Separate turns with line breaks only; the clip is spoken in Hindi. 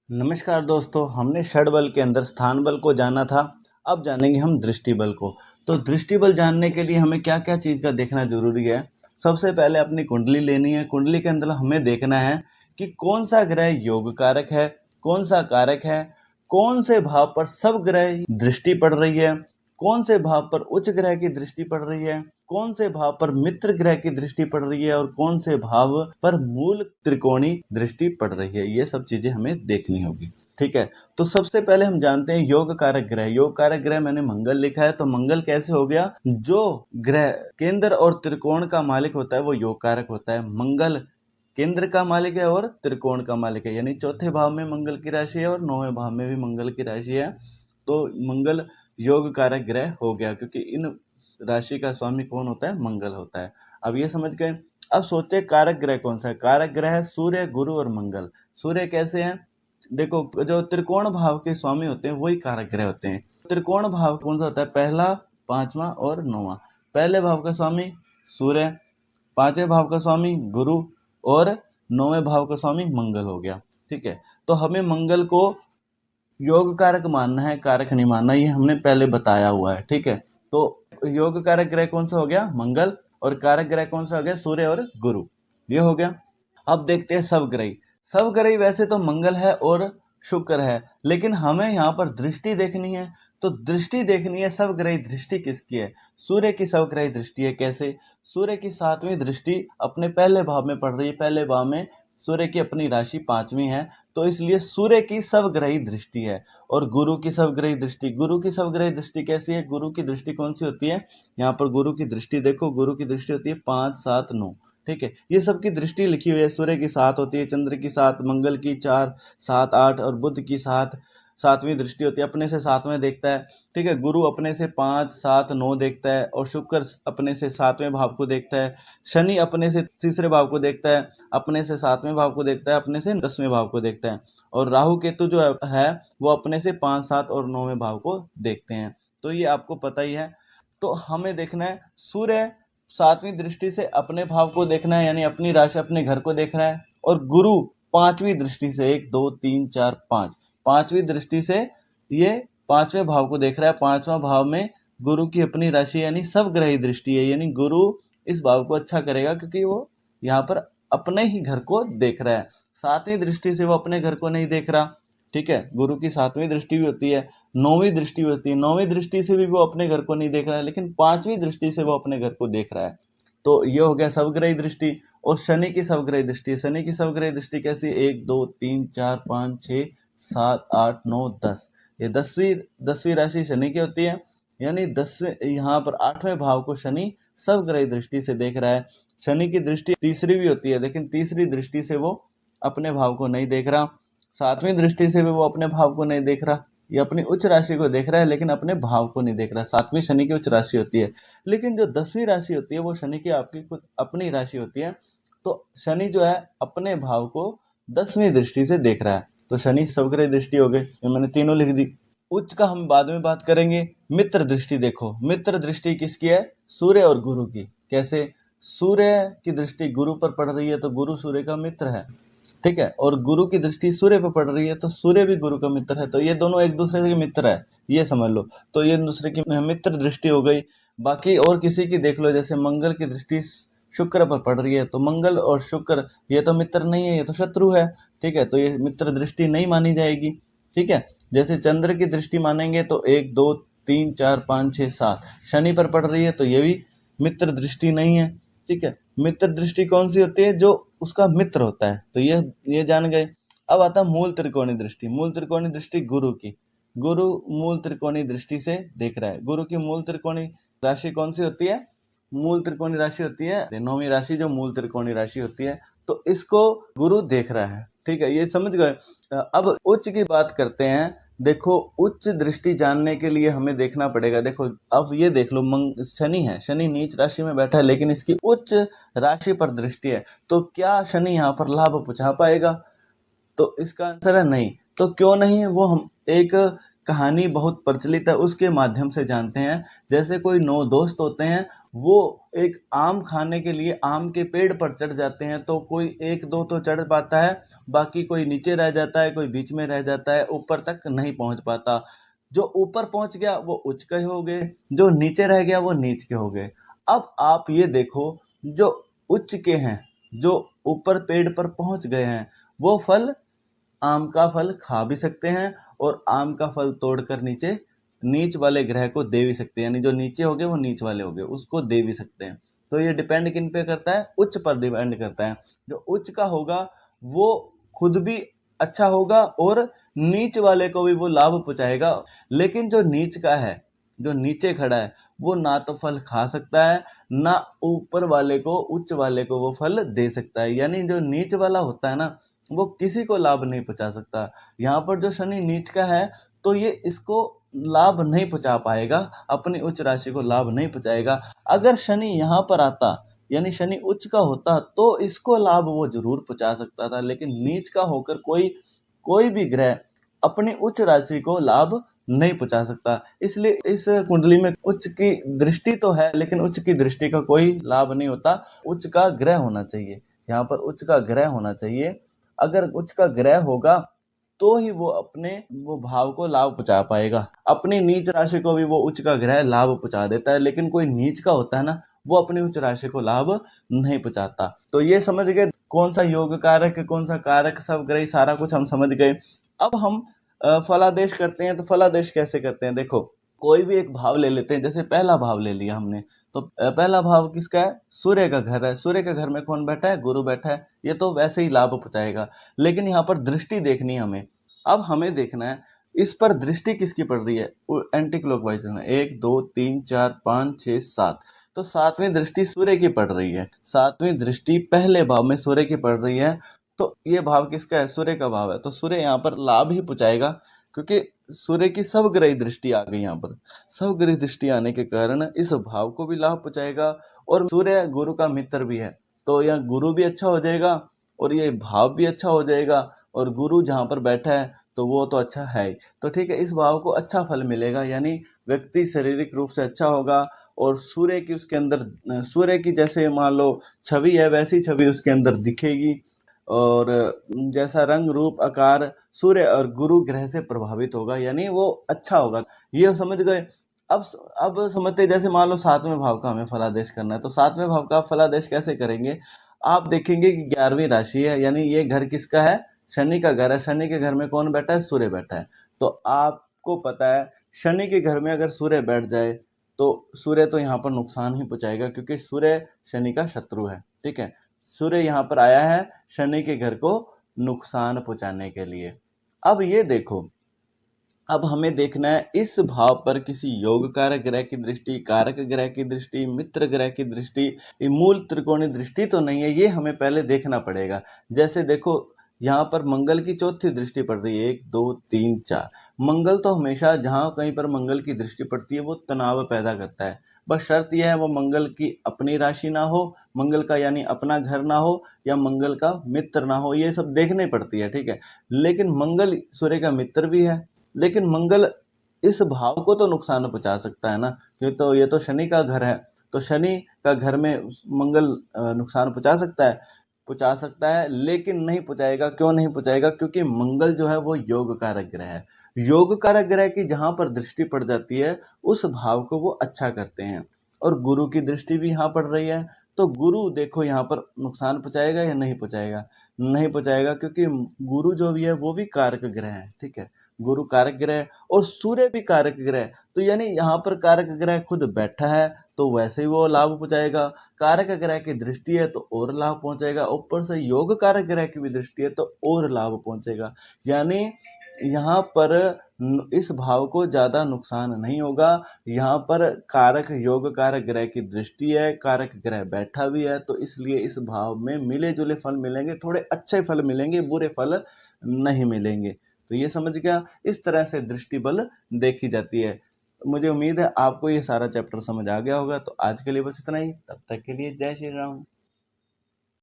नमस्कार दोस्तों, हमने षड बल के अंदर स्थान बल को जाना था। अब जानेंगे हम दृष्टि बल को। तो दृष्टि बल जानने के लिए हमें क्या क्या चीज़ का देखना जरूरी है। सबसे पहले अपनी कुंडली लेनी है। कुंडली के अंदर हमें देखना है कि कौन सा ग्रह योग कारक है, कौन सा कारक है, कौन से भाव पर सब ग्रह दृष्टि पड़ रही है, कौन से भाव पर उच्च ग्रह की दृष्टि पड़ रही है, कौन से भाव पर मित्र ग्रह की दृष्टि पड़ रही है और कौन से भाव पर मूल त्रिकोणी दृष्टि पड़ रही है। ये सब चीजें हमें देखनी होगी। ठीक है, तो सबसे पहले हम जानते हैं योग कारक ग्रह। योग कारक ग्रह मैंने मंगल लिखा है, तो मंगल कैसे हो गया? जो ग्रह केंद्र और त्रिकोण का मालिक होता है वो योग कारक होता है। मंगल केंद्र का मालिक है और त्रिकोण का मालिक है, यानी चौथे भाव में मंगल की राशि है और नौवें भाव में भी मंगल की राशि है। तो मंगल योग कारक ग्रह हो गया, क्योंकि इन राशि का स्वामी कौन होता है? मंगल होता है। अब ये समझ गए। अब सोचते हैं कारक ग्रह कौन सा है। कारक ग्रह है सूर्य, गुरु और मंगल। सूर्य कैसे हैं? देखो, जो त्रिकोण भाव के स्वामी होते हैं वही कारक ग्रह होते हैं। त्रिकोण भाव कौन सा होता है? पहला, पांचवा और नौवा। पहले भाव का स्वामी सूर्य, पांचवें भाव का स्वामी गुरु और नौवें भाव का स्वामी मंगल हो गया। ठीक है, तो हमें मंगल को योग कारक मानना है, कारक नहीं मानना, ये हमने पहले बताया हुआ है। ठीक है, तो योग कारक ग्रह कौन सा हो गया? मंगल। और कारक ग्रह कौन सा हो गया? सूर्य और गुरु। ये हो गया। अब देखते हैं सबग्रही। सबग्रही वैसे तो मंगल है और शुक्र है, लेकिन हमें यहाँ पर दृष्टि देखनी है। तो दृष्टि देखनी है, सबग्रही दृष्टि किसकी है? सूर्य की सबग्रही दृष्टि है। कैसे? सूर्य की सातवीं दृष्टि अपने पहले भाव में पड़ रही है। पहले भाव में सूर्य की अपनी राशि पांचवी है, तो इसलिए सूर्य की सबग्रही दृष्टि है। और गुरु की सबग्रही दृष्टि, गुरु की सबग्रही दृष्टि कैसी है? गुरु की दृष्टि कौन सी होती है? यहाँ पर गुरु की दृष्टि देखो, गुरु की दृष्टि होती है 5, 7, 9। ठीक है, ये सबकी दृष्टि लिखी हुई है। सूर्य की 7 होती है, चंद्र की 7, मंगल की 4, 7, 8 और बुध की 7, सातवीं दृष्टि होती है, अपने से सातवें देखता है। ठीक है, गुरु अपने से 5, 7, 9 देखता है और शुक्र अपने से सातवें भाव को देखता है। शनि अपने से तीसरे भाव को देखता है, अपने से सातवें भाव को देखता है, अपने से 10वें भाव को देखता है। और राहु केतु जो है वो अपने से 5, 7 और 9वें भाव को देखते हैं। तो ये आपको पता ही है। तो हमें देखना है सूर्य सातवीं दृष्टि से अपने भाव को देखना है, यानी अपनी राशि अपने घर को देखना है। और गुरु पांचवी दृष्टि से 1, 2, 3, 4, 5, पांचवी दृष्टि से ये पांचवें भाव को देख रहा है। पांचवा भाव में गुरु की अपनी राशि यानी सब ग्रही दृष्टि है, यानी गुरु इस भाव को अच्छा करेगा क्योंकि वो यहाँ पर अपने ही घर को देख रहा है। सातवीं दृष्टि से वो अपने घर को नहीं देख रहा। ठीक है, गुरु की सातवीं दृष्टि भी होती है, नौवीं दृष्टि भी होती है। नौवीं दृष्टि से भी वो अपने घर को नहीं देख रहा है, लेकिन पांचवी दृष्टि से वो अपने घर को देख रहा है। तो ये हो गया सबग्रही दृष्टि। और शनि की सबग्रही दृष्टि, शनि की सबग्रही दृष्टि कैसी? 1, 2, 3, 4, 5, 6, 7, 8, 9, 10। ये दसवीं राशि शनि की होती है, यानी 10 यहाँ पर 8वें भाव को शनि सबग्रही दृष्टि से देख रहा है। शनि की दृष्टि तीसरी भी होती है, लेकिन तीसरी दृष्टि से वो अपने भाव को नहीं देख रहा। सातवीं दृष्टि से भी वो अपने भाव को नहीं देख रहा। ये अपनी उच्च राशि को देख रहा है, लेकिन अपने भाव को नहीं देख रहा। सातवीं शनि की उच्च राशि होती है, लेकिन जो 10वीं राशि होती है वो शनि की आपकी खुद अपनी राशि होती है। तो शनि जो है अपने भाव को 10वीं दृष्टि से देख रहा है। तो शनि सबग्रह दृष्टि हो गई, मैंने तीनों लिख दी। उच्च का हम बाद में बात करेंगे। मित्र दृष्टि देखो, मित्र दृष्टि किसकी है? सूर्य और गुरु की। कैसे? सूर्य की दृष्टि गुरु पर पड़ रही है तो गुरु सूर्य का मित्र है। ठीक है, और गुरु की दृष्टि सूर्य पर पड़ रही है तो सूर्य भी गुरु का मित्र है। तो ये दोनों एक दूसरे के मित्र है, ये समझ लो। तो ये दूसरे की मित्र दृष्टि हो गई। बाकी और किसी की देख लो, जैसे मंगल की दृष्टि शुक्र पर पड़ रही है तो मंगल और शुक्र ये तो मित्र नहीं है, ये तो शत्रु है। ठीक है, तो ये मित्र दृष्टि नहीं मानी जाएगी। ठीक है, जैसे चंद्र की दृष्टि मानेंगे तो 1, 2, 3, 4, 5, 6, 7 शनि पर पड़ रही है तो ये भी मित्र दृष्टि नहीं है। ठीक है, मित्र दृष्टि कौन सी होती है? जो उसका मित्र होता है। तो ये जान गए। अब आता है मूल त्रिकोणी दृष्टि। मूल त्रिकोणी दृष्टि गुरु की। गुरु मूल त्रिकोणी दृष्टि से देख रहा है। गुरु की मूल त्रिकोणी राशि कौन सी होती है? मूल त्रिकोणी राशि होती है नौवीं राशि, जो मूल त्रिकोणी राशि होती है। तो इसको गुरु देख रहा है। ठीक है, ये समझ गए। अब उच्च की बात करते हैं। देखो, उच्च दृष्टि जानने के लिए हमें देखना पड़ेगा। देखो, अब ये देख लो, शनि है, शनि नीच राशि में बैठा है, लेकिन इसकी उच्च राशि पर दृष्टि है। तो क्या शनि यहाँ पर लाभ पहुंचा पाएगा? तो इसका आंसर है नहीं। तो क्यों नहीं है? वो हम एक कहानी बहुत प्रचलित है उसके माध्यम से जानते हैं। जैसे कोई 9 दोस्त होते हैं, वो एक आम खाने के लिए आम के पेड़ पर चढ़ जाते हैं, तो कोई 1-2 तो चढ़ पाता है, बाकी कोई नीचे रह जाता है, कोई बीच में रह जाता है, ऊपर तक नहीं पहुंच पाता। जो ऊपर पहुंच गया वो उच्च के हो गए, जो नीचे रह गया वो नीच के हो गए। अब आप ये देखो, जो उच्च के हैं, जो ऊपर पेड़ पर पहुंच गए हैं, वो फल, आम का फल खा भी सकते हैं और आम का फल तोड़कर नीचे नीच वाले ग्रह को दे भी सकते हैं, यानी जो नीचे हो गए वो नीच वाले हो गए, उसको दे भी सकते हैं। तो ये डिपेंड किन पे करता है? उच्च पर डिपेंड करता है। जो उच्च का होगा वो खुद भी अच्छा होगा और नीच वाले को भी वो लाभ पहुंचाएगा। लेकिन जो नीच का है, जो नीचे खड़ा है, वो ना तो फल खा सकता है, ना ऊपर वाले को, उच्च वाले को वो फल दे सकता है। यानी जो नीच वाला होता है ना, वो किसी को लाभ नहीं पहुंचा सकता। यहाँ पर जो शनि नीच का है, तो ये इसको लाभ नहीं पहुंचा पाएगा, अपनी उच्च राशि को लाभ नहीं पहुंचाएगा। अगर शनि यहाँ पर आता, यानी शनि उच्च का होता, तो इसको लाभ वो जरूर पहुंचा सकता था। लेकिन नीच का होकर कोई भी ग्रह अपनी उच्च राशि को लाभ नहीं पहुंचा सकता। इसलिए इस कुंडली में उच्च की दृष्टि तो है, लेकिन उच्च की दृष्टि का कोई लाभ नहीं होता। उच्च का ग्रह होना चाहिए, यहाँ पर उच्च का ग्रह होना चाहिए। अगर उच्च का ग्रह होगा तो ही वो अपने वो भाव को लाभ पहुंचा पाएगा। अपनी नीच राशि को भी वो उच्च का ग्रह लाभ पहुंचा देता है, लेकिन कोई नीच का होता है ना, वो अपनी उच्च राशि को लाभ नहीं पहुंचाता। तो ये समझ गए कौन सा योग कारक, कौन सा कारक, सब ग्रह, सारा कुछ हम समझ गए। अब हम फलादेश करते हैं। तो फलादेश कैसे करते हैं? देखो, कोई भी एक भाव ले लेते हैं। जैसे पहला भाव ले लिया हमने, तो पहला भाव किसका है? सूर्य का घर है। सूर्य के घर में कौन बैठा है? गुरु बैठा है। ये तो वैसे ही लाभ पहुंचाएगा, लेकिन यहाँ पर दृष्टि देखनी है हमें। अब हमें देखना है इस पर दृष्टि किसकी पड़ रही है। एंटी क्लॉकवाइज में 1 2 3 4 5 6 7, तो 7वीं दृष्टि सूर्य की पड़ रही है। 7वीं दृष्टि पहले भाव में सूर्य की पड़ रही है। तो ये भाव किसका है? सूर्य का भाव है। तो सूर्य यहाँ पर लाभ ही पहुंचाएगा, क्योंकि सूर्य की सब ग्रह दृष्टि आ गई। यहाँ पर सब ग्रह दृष्टि आने के कारण इस भाव को भी लाभ पहुंचाएगा। और सूर्य गुरु का मित्र भी है, तो यह गुरु भी अच्छा हो जाएगा और ये भाव भी अच्छा हो जाएगा। और गुरु जहाँ पर बैठा है तो वो तो अच्छा है ही। तो ठीक है, इस भाव को अच्छा फल मिलेगा, यानी व्यक्ति शारीरिक रूप से अच्छा होगा। और सूर्य की उसके अंदर, सूर्य की जैसे मान लो छवि है, वैसी छवि उसके अंदर दिखेगी। और जैसा रंग रूप आकार सूर्य और गुरु ग्रह से प्रभावित होगा, यानी वो अच्छा होगा। ये समझ गए। अब समझते, जैसे मान लो 7वें भाव का हमें फलादेश करना है, तो 7वें भाव का फलादेश कैसे करेंगे? आप देखेंगे कि 11वीं राशि है, यानी ये घर किसका है? शनि का घर है। शनि के घर में कौन बैठा है? सूर्य बैठा है। तो आपको पता है, शनि के घर में अगर सूर्य बैठ जाए तो सूर्य तो यहाँ पर नुकसान ही पहुंचाएगा, क्योंकि सूर्य शनि का शत्रु है। ठीक है, सूर्य यहाँ पर आया है शनि के घर को नुकसान पहुंचाने के लिए। अब ये देखो, अब हमें देखना है इस भाव पर किसी योग कारक ग्रह की दृष्टि, कारक ग्रह की दृष्टि, मित्र ग्रह की दृष्टि, ये मूल त्रिकोणीय दृष्टि तो नहीं है। ये हमें पहले देखना पड़ेगा। जैसे देखो, यहाँ पर मंगल की चौथी दृष्टि पड़ रही है, 1 2 3 4। मंगल तो हमेशा जहाँ कहीं पर मंगल की दृष्टि पड़ती है वो तनाव पैदा करता है। बस शर्त यह है वो मंगल की अपनी राशि ना हो, मंगल का यानी अपना घर ना हो, या मंगल का मित्र ना हो, ये सब देखनी पड़ती है। ठीक है, लेकिन मंगल सूर्य का मित्र भी है, लेकिन मंगल इस भाव को तो नुकसान पहुंचा सकता है ना। ये तो शनि का घर है, तो शनि का घर में मंगल नुकसान पहुंचा सकता है, लेकिन नहीं पहुंचाएगा। क्यों नहीं पहुंचाएगा? क्योंकि मंगल जो है वो योग कारक ग्रह है। योग कारक ग्रह की जहां पर दृष्टि पड़ जाती है, उस भाव को वो अच्छा करते हैं। और गुरु की दृष्टि भी यहाँ पड़ रही है, तो गुरु देखो यहाँ पर नुकसान पहुंचाएगा या नहीं पहुंचाएगा? नहीं पहुंचाएगा, क्योंकि गुरु जो भी है वो भी कारक ग्रह है। ठीक है, गुरु कारक ग्रह और सूर्य भी कारक ग्रह, तो यानी यहाँ पर कारक ग्रह खुद बैठा है, तो वैसे ही वो लाभ पहुंचाएगा। कारक ग्रह की दृष्टि है तो और लाभ पहुंचेगा, ऊपर से योग कारक ग्रह की भी दृष्टि है तो और लाभ पहुंचेगा। यानी यहाँ पर इस भाव को ज्यादा नुकसान नहीं होगा। यहाँ पर कारक योग कारक ग्रह की दृष्टि है, कारक ग्रह बैठा भी है, तो इसलिए इस भाव में मिले जुले फल मिलेंगे, थोड़े अच्छे फल मिलेंगे, बुरे फल नहीं मिलेंगे। तो ये समझ गया, इस तरह से दृष्टि बल देखी जाती है। मुझे उम्मीद है आपको ये सारा चैप्टर समझ आ गया होगा। तो आज के लिए बस इतना ही, तब तक के लिए जय श्री राम।